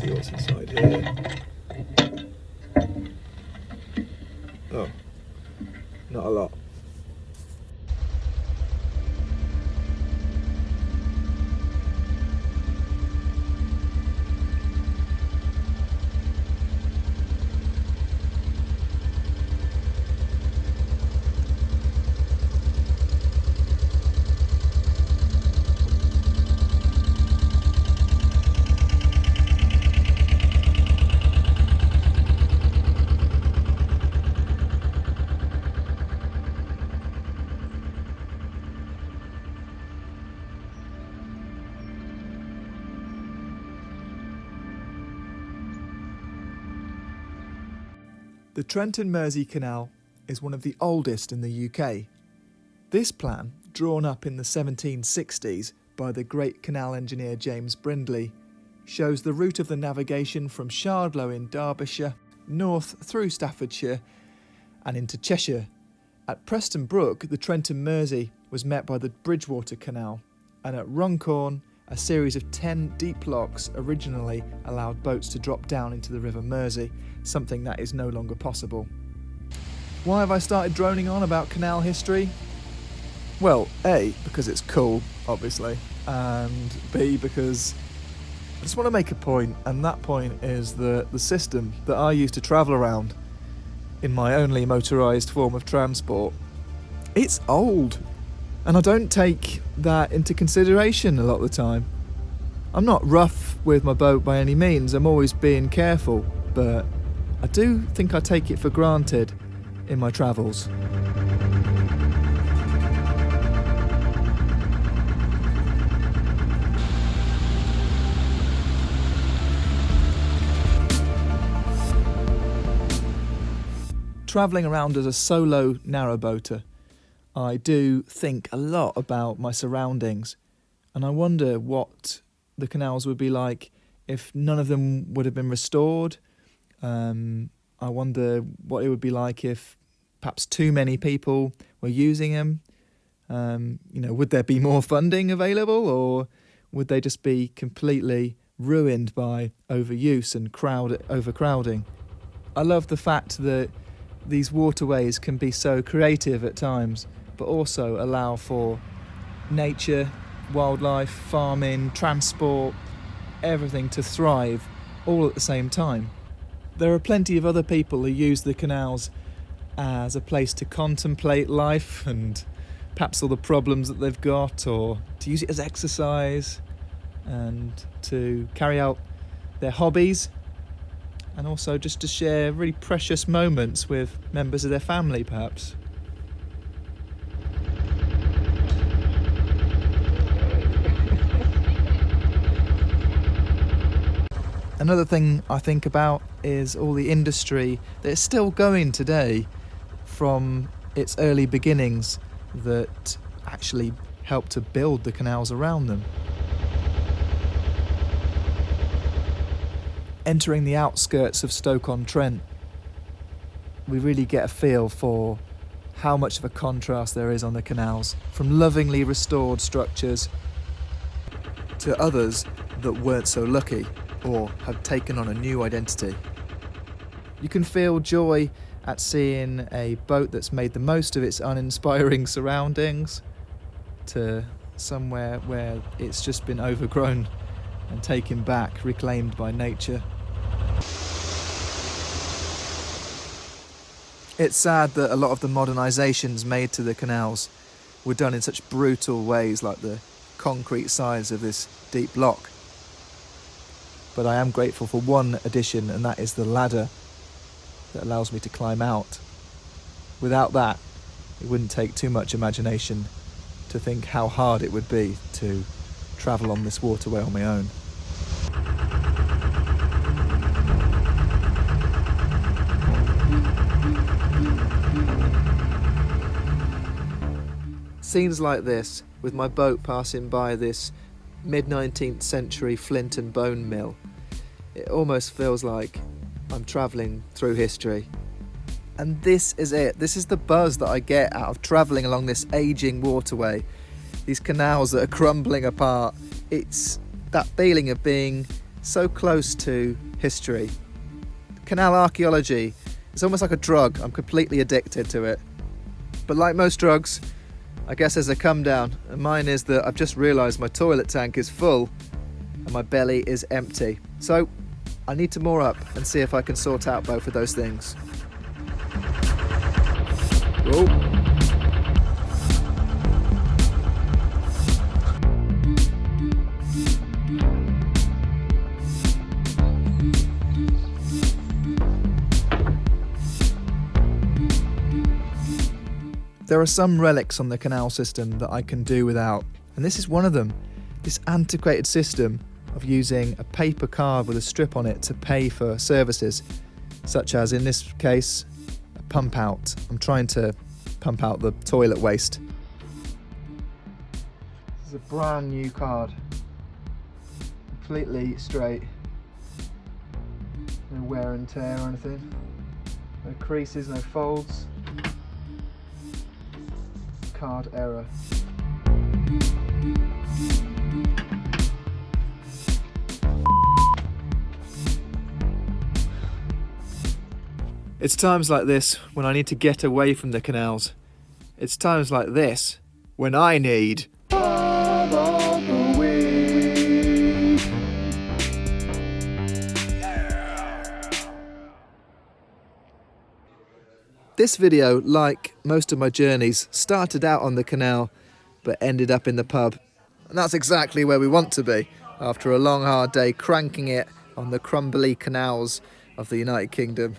see what's inside here. Oh, not a lot. The Trent and Mersey Canal is one of the oldest in the UK. This plan, drawn up in the 1760s by the great canal engineer James Brindley, shows the route of the navigation from Shardlow in Derbyshire, north through Staffordshire and into Cheshire. At Preston Brook, the Trent and Mersey was met by the Bridgewater Canal, and at Runcorn, a series of 10 deep locks originally allowed boats to drop down into the River Mersey, something that is no longer possible. Why have I started droning on about canal history? Well, A, because it's cool, obviously, and B, because I just want to make a point, and that point is that the system that I used to travel around in my only motorised form of transport, it's old. And I don't take that into consideration a lot of the time. I'm not rough with my boat by any means, I'm always being careful, but I do think I take it for granted in my travels. Travelling around as a solo narrowboater, I do think a lot about my surroundings, and I wonder what the canals would be like if none of them would have been restored. I wonder what it would be like if perhaps too many people were using them. Would there be more funding available, or would they just be completely ruined by overuse and overcrowding? I love the fact that these waterways can be so creative at times, but also allow for nature, wildlife, farming, transport, everything to thrive all at the same time. There are plenty of other people who use the canals as a place to contemplate life and perhaps all the problems that they've got, or to use it as exercise and to carry out their hobbies, and also just to share really precious moments with members of their family perhaps. Another thing I think about is all the industry that is still going today from its early beginnings that actually helped to build the canals around them. Entering the outskirts of Stoke-on-Trent, we really get a feel for how much of a contrast there is on the canals, from lovingly restored structures to others that weren't so lucky or had taken on a new identity. You can feel joy at seeing a boat that's made the most of its uninspiring surroundings to somewhere where it's just been overgrown and taken back, reclaimed by nature. It's sad that a lot of the modernisations made to the canals were done in such brutal ways, like the concrete sides of this deep lock. But I am grateful for one addition, and that is the ladder that allows me to climb out. Without that, it wouldn't take too much imagination to think how hard it would be to travel on this waterway on my own. Scenes like this, with my boat passing by this mid-19th century flint and bone mill, it almost feels like I'm travelling through history. And this is it. This is the buzz that I get out of travelling along this ageing waterway, these canals that are crumbling apart. It's that feeling of being so close to history. Canal archaeology is almost like a drug. I'm completely addicted to it. But like most drugs, I guess there's a come down, and mine is that I've just realised my toilet tank is full and my belly is empty. So I need to moor up and see if I can sort out both of those things. Whoa. There are some relics on the canal system that I can do without, and this is one of them. This antiquated system of using a paper card with a strip on it to pay for services, such as in this case, a pump out. I'm trying to pump out the toilet waste. This is a brand new card, completely straight, no wear and tear or anything, no creases, no folds. Card error. It's times like this when I need to get away from the canals. It's times like this when I need This video, like most of my journeys, started out on the canal but ended up in the pub. And that's exactly where we want to be after a long hard day cranking it on the crumbly canals of the United Kingdom.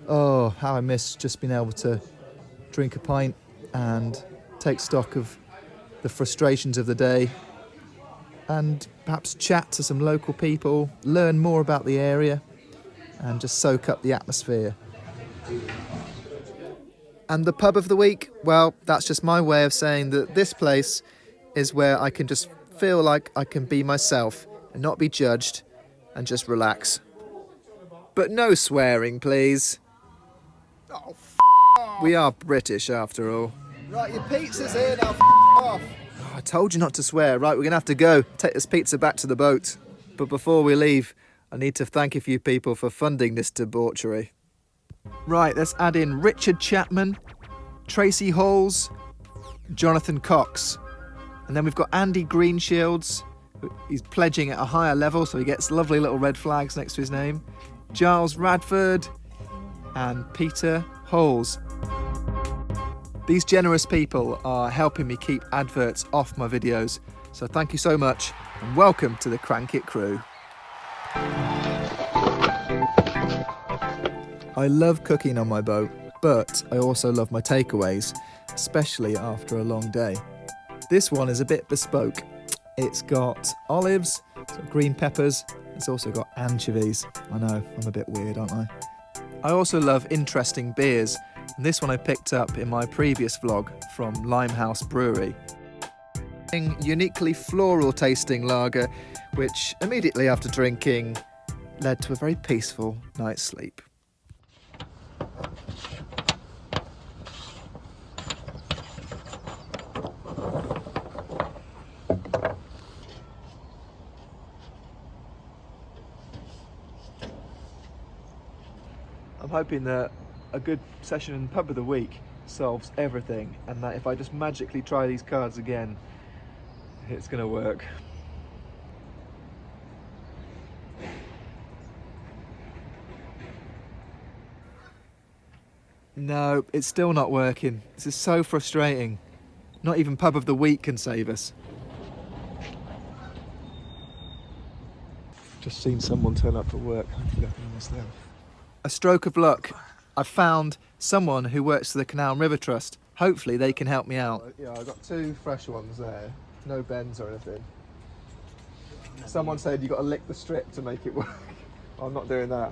Oh, how I miss just being able to drink a pint and take stock of the frustrations of the day and perhaps chat to some local people, learn more about the area and just soak up the atmosphere. And the pub of the week, well, that's just my way of saying that this place is where I can just feel like I can be myself and not be judged and just relax. But no swearing, please. Oh, off. We are British after all. Right, your pizza's here now, off. Oh, I told you not to swear. Right, we're going to have to go. Take this pizza back to the boat. But before we leave, I need to thank a few people for funding this debauchery. Right, let's add in Richard Chapman, Tracy Halls, Jonathan Cox. And then we've got Andy Greenshields. He's pledging at a higher level, so he gets lovely little red flags next to his name. Giles Radford and Peter Halls. These generous people are helping me keep adverts off my videos. So thank you so much and welcome to the Crank It crew. I love cooking on my boat, but I also love my takeaways, especially after a long day. This one is a bit bespoke. It's got olives, it's got green peppers, it's also got anchovies. I know, I'm a bit weird, aren't I? I also love interesting beers, and this one I picked up in my previous vlog from Limehouse Brewery. Uniquely floral tasting lager, which immediately after drinking led to a very peaceful night's sleep. I'm hoping that a good session in the pub of the week solves everything, and that if I just magically try these cards again, it's going to work. No, it's still not working. This is so frustrating. Not even pub of the week can save us. Just seen someone turn up for work. Hopefully I can miss them. A stroke of luck. I've found someone who works for the Canal River Trust. Hopefully they can help me out. Yeah, I've got 2 fresh ones there. No bends or anything. Someone said you've got to lick the strip to make it work. I'm not doing that.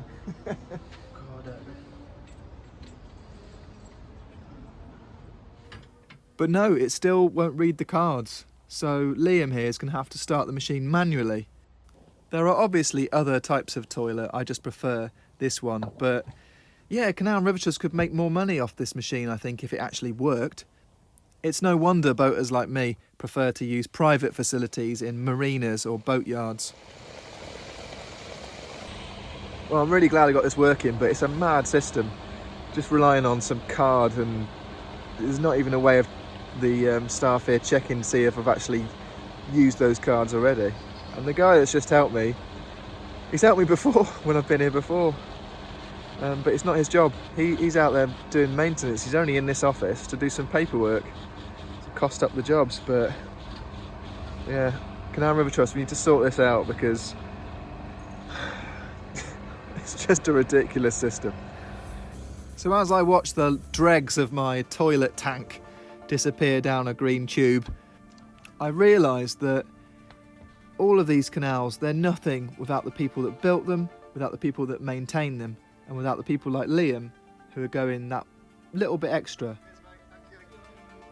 But no, it still won't read the cards. So Liam here is going to have to start the machine manually. There are obviously other types of toilet, I just prefer this one. But yeah, Canal River Trust could make more money off this machine, I think, if it actually worked. It's no wonder boaters like me prefer to use private facilities in marinas or boatyards. Well, I'm really glad I got this working, but it's a mad system. Just relying on some card, and there's not even a way of the staff here checking to see if I've actually used those cards already. And the guy that's just helped me, he's helped me before when I've been here before, but it's not his job. He's out there doing maintenance. He's only in this office to do some paperwork to cost up the jobs. But yeah, Canal River Trust, we need to sort this out because it's just a ridiculous system. So as I watch the dregs of my toilet tank disappear down a green tube, I realised that all of these canals, they're nothing without the people that built them, without the people that maintain them, and without the people like Liam who are going that little bit extra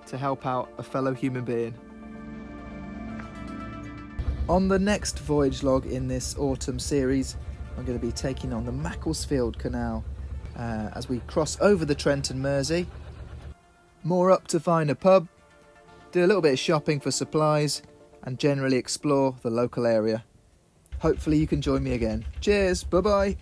to help out a fellow human being. On the next voyage log in this autumn series, I'm going to be taking on the Macclesfield Canal as we cross over the Trent and Mersey. More up to find a pub, do a little bit of shopping for supplies, and generally explore the local area. Hopefully you can join me again. Cheers, bye bye.